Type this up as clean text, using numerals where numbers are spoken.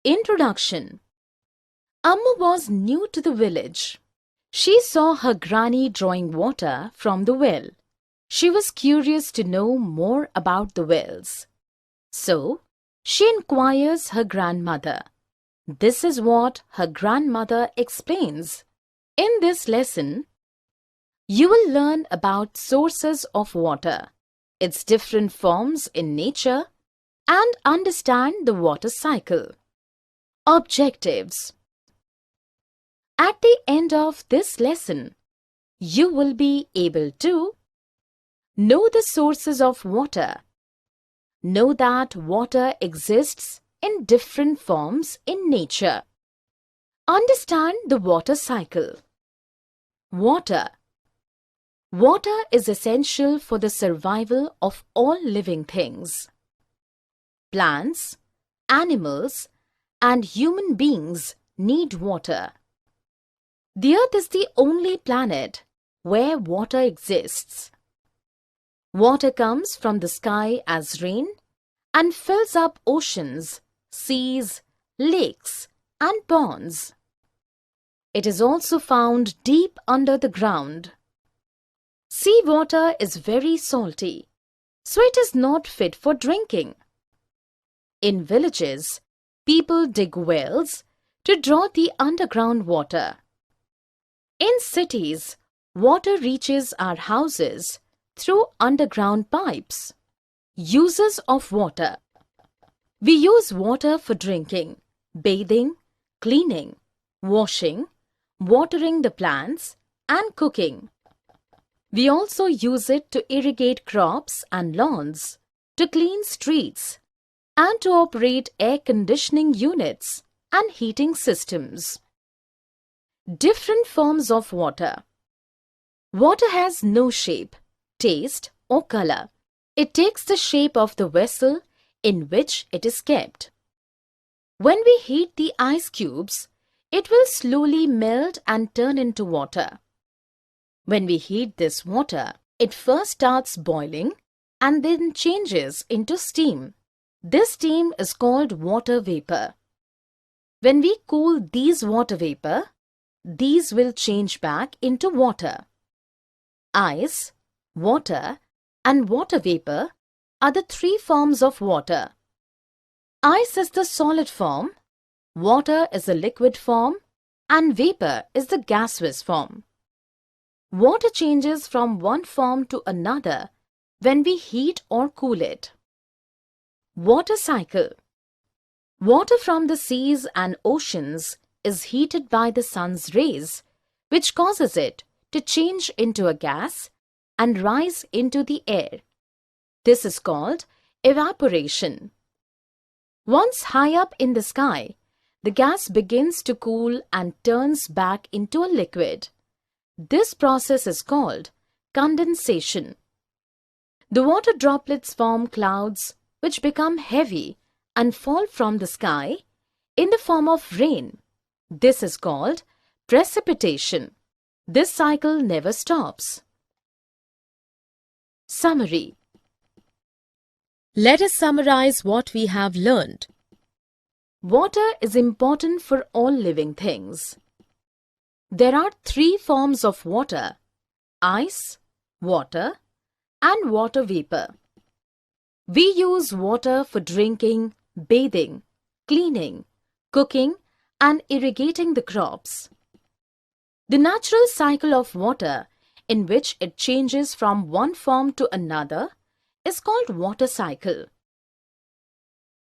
Introduction. Amma was new to the village. She saw her granny drawing water from the well. She was curious to know more about the wells. So, she inquires her grandmother. This is what her grandmother explains. In this lesson, you will learn about sources of water, its different forms in nature, and understand the water cycle. Objectives. At the end of this lesson, you will be able to know the sources of water, know that water exists in different forms in nature, understand the water cycle. Water. Water is essential for the survival of all living things. Plants, animals, and human beings need water. The Earth is the only planet where water exists. Water comes from the sky as rain and fills up oceans, seas, lakes, and ponds. It is also found deep under the ground. Sea water is very salty, so it is not fit for drinking. In villages, people dig wells to draw the underground water. In cities, water reaches our houses through underground pipes. Uses of water. We use water for drinking, bathing, cleaning, washing, watering the plants, and cooking. We also use it to irrigate crops and lawns, to clean streets, and to operate air conditioning units and heating systems. Different forms of water. Water has no shape, taste, or color. It takes the shape of the vessel in which it is kept. When we heat the ice cubes, it will slowly melt and turn into water. When we heat this water, it first starts boiling and then changes into steam. This steam is called water vapor. When we cool these water vapor, these will change back into water. Ice, water, and water vapor are the three forms of water. Ice is the solid form, water is the liquid form, and vapor is the gaseous form. Water changes from one form to another when we heat or cool it. Water cycle. Water from the seas and oceans is heated by the sun's rays, which causes it to change into a gas and rise into the air. This is called evaporation. Once high up in the sky, the gas begins to cool and turns back into a liquid. This process is called condensation. The water droplets form clouds which become heavy and fall from the sky in the form of rain. This is called precipitation. This cycle never stops. Summary. Let us summarize what we have learned. Water is important for all living things. There are three forms of water: ice, water, and water vapor. We use water for drinking, bathing, cleaning, cooking, and irrigating the crops. The natural cycle of water, in which it changes from one form to another, is called water cycle.